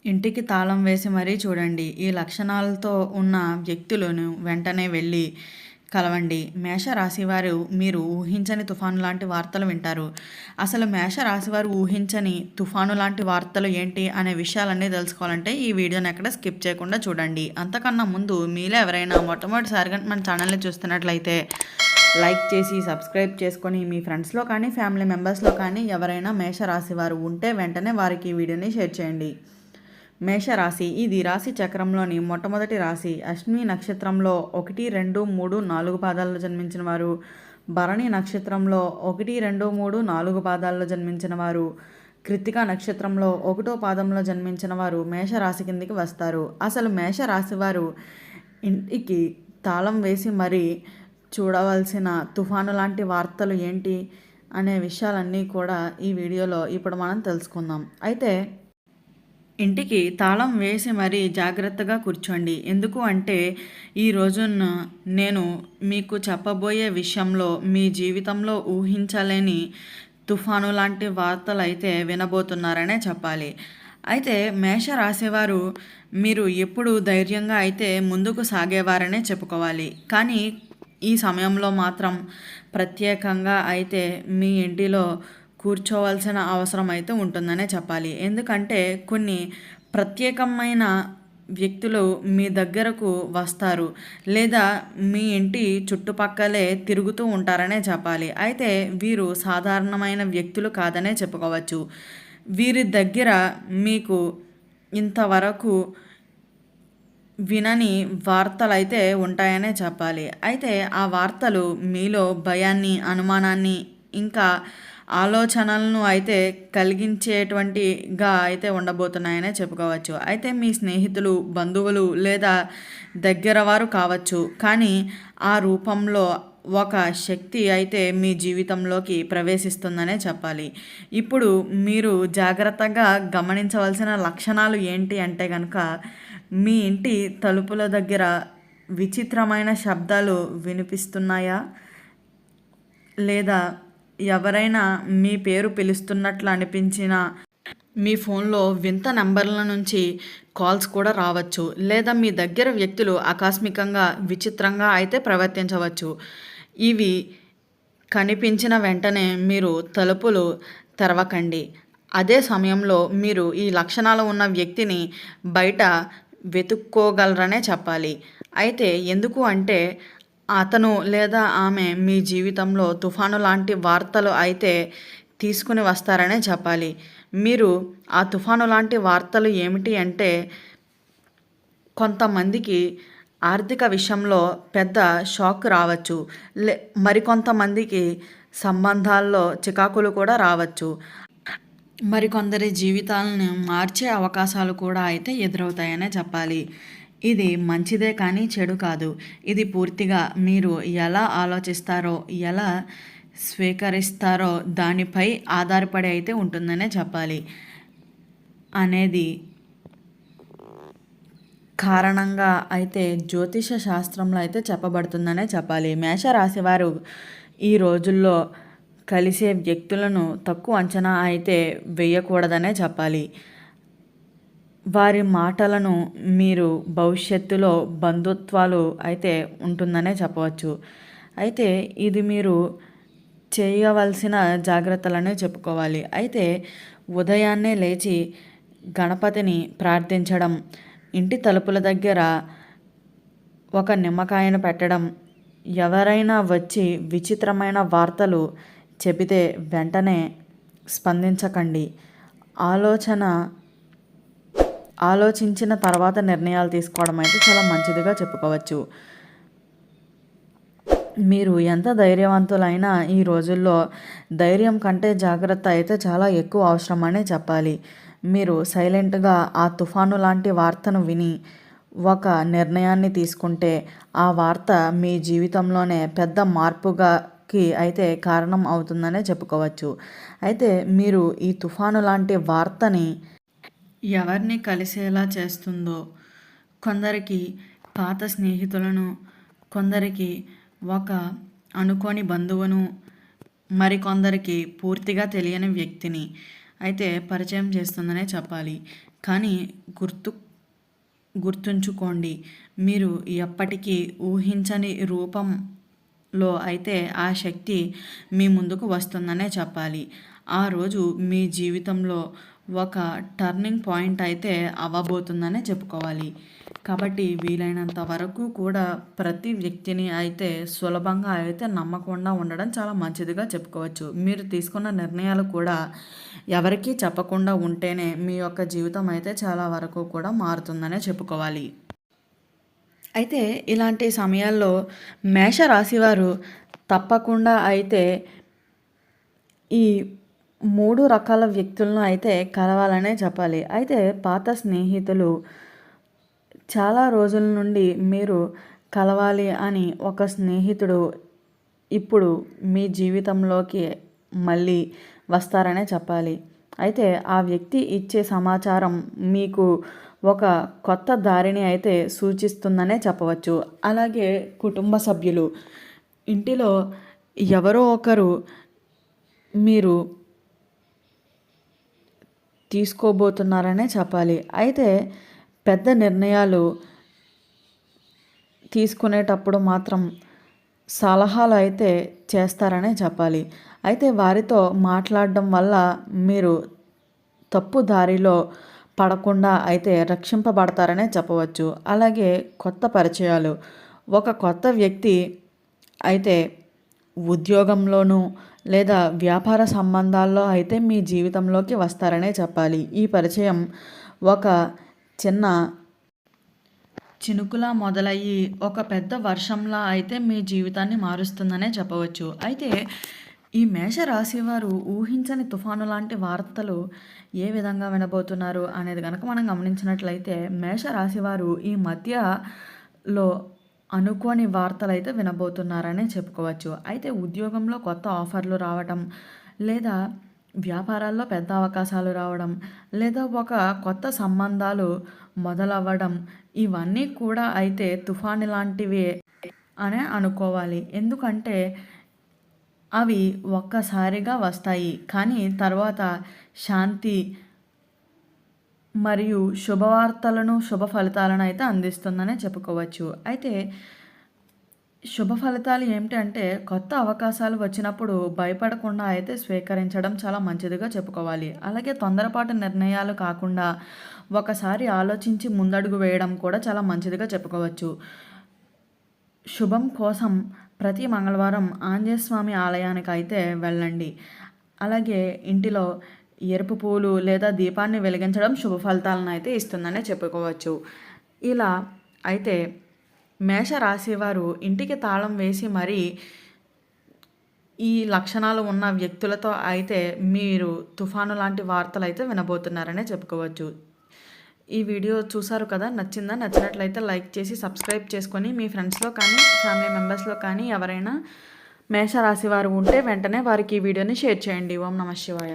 ఇంటికి తాళం వేసి మరీ చూడండి. ఈ లక్షణాలతో ఉన్న వ్యక్తులను వెంటనే వెళ్ళి కలవండి. మేషరాశివారు మీరు ఊహించని తుఫాను లాంటి వార్తలు వింటారు. అసలు మేషరాశివారు ఊహించని తుఫాను లాంటి వార్తలు ఏంటి అనే విషయాలన్నీ తెలుసుకోవాలంటే ఈ వీడియోని ఎక్కడ స్కిప్ చేయకుండా చూడండి. అంతకన్నా ముందు మీలో ఎవరైనా మొట్టమొదటిసారిగా మన ఛానల్ని చూస్తున్నట్లయితే లైక్ చేసి సబ్స్క్రైబ్ చేసుకొని మీ ఫ్రెండ్స్లో కానీ ఫ్యామిలీ మెంబర్స్లో కానీ ఎవరైనా మేషరాశివారు ఉంటే వెంటనే వారికి ఈ వీడియోని షేర్ చేయండి. మేషరాశి ఇది రాశి చక్రంలోని మొట్టమొదటి రాశి. అశ్విని నక్షత్రంలో 1, 2, 3, 4 పాదాల్లో జన్మించిన వారు, భరణి నక్షత్రంలో 1, 2, 3, 4 పాదాల్లో జన్మించిన వారు, కృత్తిక నక్షత్రంలో 1వ పాదంలో జన్మించిన వారు మేషరాశి కిందికి వస్తారు. అసలు మేషరాశి వారు ఇంటికి తాళం వేసి మరీ చూడవలసిన తుఫాను లాంటి వార్తలు ఏంటి అనే విషయాలన్నీ కూడా ఈ వీడియోలో ఇప్పుడు మనం తెలుసుకుందాం. అయితే ఇంటికి తాళం వేసి మరీ జాగ్రత్తగా కూర్చోండి. ఎందుకు అంటే ఈ రోజున నేను మీకు చెప్పబోయే విషయంలో మీ జీవితంలో ఊహించలేని తుఫాను లాంటి వార్తలు అయితే వినబోతున్నారనే చెప్పాలి. అయితే మేషరాశివారు మీరు ఎప్పుడు ధైర్యంగా అయితే ముందుకు సాగేవారనే చెప్పుకోవాలి. కానీ ఈ సమయంలో మాత్రం ప్రత్యేకంగా అయితే మీ ఇంటిలో కూర్చోవలసిన అవసరం అయితే ఉంటుందనే చెప్పాలి. ఎందుకంటే కొన్ని ప్రత్యేకమైన వ్యక్తులు మీ దగ్గరకు వస్తారు, లేదా మీ ఇంటి చుట్టుపక్కలే తిరుగుతూ ఉంటారనే చెప్పాలి. అయితే వీరు సాధారణమైన వ్యక్తులు కాదనే చెప్పుకోవచ్చు. వీరి దగ్గర మీకు ఇంతవరకు వినని వార్తలు అయితే ఉంటాయనే చెప్పాలి. అయితే ఆ వార్తలు మీలో భయాన్ని, అనుమానాన్ని, ఇంకా ఆలోచనలను అయితే కలిగించేటువంటిగా అయితే ఉండబోతున్నాయనే చెప్పుకోవచ్చు. అయితే మీ స్నేహితులు, బంధువులు లేదా దగ్గర వారు కావచ్చు, కానీ ఆ రూపంలో ఒక శక్తి అయితే మీ జీవితంలోకి ప్రవేశిస్తుందనే చెప్పాలి. ఇప్పుడు మీరు జాగ్రత్తగా గమనించవలసిన లక్షణాలు ఏంటి అంటే కనుక, మీ ఇంటి తలుపుల దగ్గర విచిత్రమైన శబ్దాలు వినిపిస్తున్నాయా, లేదా ఎవరైనా మీ పేరు పిలుస్తున్నట్లు అనిపించిన మీ ఫోన్లో వింత నెంబర్ల నుంచి కాల్స్ కూడా రావచ్చు, లేదా మీ దగ్గర వ్యక్తులు ఆకస్మికంగా విచిత్రంగా అయితే ప్రవర్తించవచ్చు. ఇవి కనిపించిన వెంటనే మీరు తలుపులు తెరవకండి. అదే సమయంలో మీరు ఈ లక్షణాలు ఉన్న వ్యక్తిని బయట వెతుక్కోగలరనే చెప్పాలి. అయితే ఎందుకు అంటే అతను లేదా ఆమె మీ జీవితంలో తుఫాను లాంటి వార్తలు అయితే తీసుకుని వస్తారనే చెప్పాలి. మీరు ఆ తుఫాను లాంటి వార్తలు ఏమిటి అంటే, కొంతమందికి ఆర్థిక విషయంలో పెద్ద షాక్ రావచ్చు, మరికొంతమందికి సంబంధాల్లో చికాకులు కూడా రావచ్చు, మరికొందరి జీవితాలను మార్చే అవకాశాలు కూడా అయితే ఎదురవుతాయనే చెప్పాలి. ఇది మంచిదే కానీ చెడు కాదు. ఇది పూర్తిగా మీరు ఎలా ఆలోచిస్తారో, ఎలా స్వీకరిస్తారో దానిపై ఆధారపడి అయితే ఉంటుందనే చెప్పాలి. అనేది కారణంగా అయితే జ్యోతిష శాస్త్రంలో అయితే చెప్పబడుతుందనే చెప్పాలి. మేషరాశి వారు ఈ రోజుల్లో కలిసే వ్యక్తులను తక్కువ అంచనా అయితే వేయకూడదనే చెప్పాలి. వారి మాటలను మీరు భవిష్యత్తులో బంధుత్వాలు అయితే ఉంటుందనే చెప్పవచ్చు. అయితే ఇది మీరు చేయవలసిన జాగ్రత్తలనే చెప్పుకోవాలి. అయితే ఉదయాన్నే లేచి గణపతిని ప్రార్థించడం, ఇంటి తలుపుల దగ్గర ఒక నిమ్మకాయను పెట్టడం, ఎవరైనా వచ్చి విచిత్రమైన వార్తలు చెబితే వెంటనే స్పందించకండి. ఆలోచించిన తర్వాత నిర్ణయాలు తీసుకోవడం అయితే చాలా మంచిదిగా చెప్పుకోవచ్చు. మీరు ఎంత ధైర్యవంతులైనా ఈ రోజుల్లో ధైర్యం కంటే జాగ్రత్త అయితే చాలా ఎక్కువ అవసరమనే చెప్పాలి. మీరు సైలెంట్గా ఆ తుఫాను లాంటి వార్తను విని ఒక నిర్ణయాన్ని తీసుకుంటే ఆ వార్త మీ జీవితంలోనే పెద్ద మార్పుకి అయితే కారణం అవుతుందనే చెప్పుకోవచ్చు. అయితే మీరు ఈ తుఫాను లాంటి వార్తని ఎవరిని కలిసేలా చేస్తుందో, కొందరికి పాత స్నేహితులను, కొందరికి ఒక అనుకోని బంధువును, మరికొందరికి పూర్తిగా తెలియని వ్యక్తిని అయితే పరిచయం చేస్తుందనే చెప్పాలి. కానీ గుర్తుంచుకోండి, మీరు ఎప్పటికీ ఊహించని రూపంలో అయితే ఆ శక్తి మీ ముందుకు వస్తుందనే చెప్పాలి. ఆ రోజు మీ జీవితంలో ఒక టర్నింగ్ పాయింట్ అయితే అవ్వబోతుందనే చెప్పుకోవాలి. కాబట్టి వీలైనంత వరకు కూడా ప్రతి వ్యక్తిని అయితే సులభంగా అయితే నమ్మకుండా ఉండడం చాలా మంచిదిగా చెప్పుకోవచ్చు. మీరు తీసుకున్న నిర్ణయాలు కూడా ఎవరికీ చెప్పకుండా ఉంటేనే మీ యొక్క జీవితం అయితే చాలా వరకు కూడా మారుతుందనే చెప్పుకోవాలి. అయితే ఇలాంటి సమయాల్లో మేషరాశివారు తప్పకుండా అయితే ఈ 3 రకాల వ్యక్తులను అయితే కలవాలనే చెప్పాలి. అయితే పాత స్నేహితులు చాలా రోజుల నుండి మీరు కలవాలి అని ఒక స్నేహితుడు ఇప్పుడు మీ జీవితంలోకి మళ్ళీ వస్తారనే చెప్పాలి. అయితే ఆ వ్యక్తి ఇచ్చే సమాచారం మీకు ఒక కొత్త దారిని అయితే సూచిస్తుందనే చెప్పవచ్చు. అలాగే కుటుంబ సభ్యులు, ఇంటిలో ఎవరో ఒకరు మీరు తీసుకోబోతున్నారనే చెప్పాలి. అయితే పెద్ద నిర్ణయాలు తీసుకునేటప్పుడు మాత్రం సలహాలు అయితే చేస్తారనే చెప్పాలి. అయితే వారితో మాట్లాడడం వల్ల మీరు తప్పు దారిలో పడకుండా అయితే రక్షింపబడతారనే చెప్పవచ్చు. అలాగే కొత్త పరిచయాలు, ఒక కొత్త వ్యక్తి అయితే ఉద్యోగంలోనూ లేదా వ్యాపార సంబంధాల్లో అయితే మీ జీవితంలోకి వస్తారనే చెప్పాలి. ఈ పరిచయం ఒక చిన్న చినుకులా మొదలయ్యి ఒక పెద్ద వర్షంలా అయితే మీ జీవితాన్ని మారుస్తుందనే చెప్పవచ్చు. అయితే ఈ మేషరాశి వారు ఊహించని తుఫాను లాంటి వార్తలు ఏ విధంగా వినబోతున్నారు అనేది కనుక మనం గమనించినట్లయితే, మేషరాశి వారు ఈ మధ్యలో అనుకోని వార్తలు అయితే వినబోతున్నారనే చెప్పుకోవచ్చు. అయితే ఉద్యోగంలో కొత్త ఆఫర్లు రావటం, లేదా వ్యాపారాల్లో పెద్ద అవకాశాలు రావడం, లేదా ఒక కొత్త సంబంధాలు మొదలవ్వడం, ఇవన్నీ కూడా అయితే తుఫాను లాంటివే అనే అనుకోవాలి. ఎందుకంటే అవి ఒక్కసారిగా వస్తాయి, కానీ తర్వాత శాంతి మరియు శుభవార్తలను, శుభ ఫలితాలను అయితే అందిస్తుందనే చెప్పుకోవచ్చు. అయితే శుభ ఫలితాలు ఏమిటి అంటే, కొత్త అవకాశాలు వచ్చినప్పుడు భయపడకుండా అయితే స్వీకరించడం చాలా మంచిదిగా చెప్పుకోవాలి. అలాగే తొందరపాటు నిర్ణయాలు కాకుండా ఒకసారి ఆలోచించి ముందడుగు వేయడం కూడా చాలా మంచిదిగా చెప్పుకోవచ్చు. శుభం కోసం ప్రతి మంగళవారం ఆంజనేయ స్వామి ఆలయానికి అయితే వెళ్ళండి. అలాగే ఇంటిలో ఎరుపు పూలు లేదా దీపాన్ని వెలిగించడం శుభ ఫలితాలను అయితే ఇస్తుందనే చెప్పుకోవచ్చు. ఇలా అయితే మేషరాశి వారు ఇంటికి తాళం వేసి మరీ ఈ లక్షణాలు ఉన్న వ్యక్తులతో అయితే మీరు తుఫాను లాంటి వార్తలు అయితే వినబోతున్నారనే చెప్పుకోవచ్చు. ఈ వీడియో చూసారు కదా, నచ్చిందా? నచ్చినట్లయితే లైక్ చేసి సబ్స్క్రైబ్ చేసుకొని మీ ఫ్రెండ్స్లో కానీ ఫ్యామిలీ మెంబర్స్లో కానీ ఎవరైనా మేషరాశి వారు ఉంటే వెంటనే వారికి ఈ వీడియోని షేర్ చేయండి. ఓం నమః శివాయ.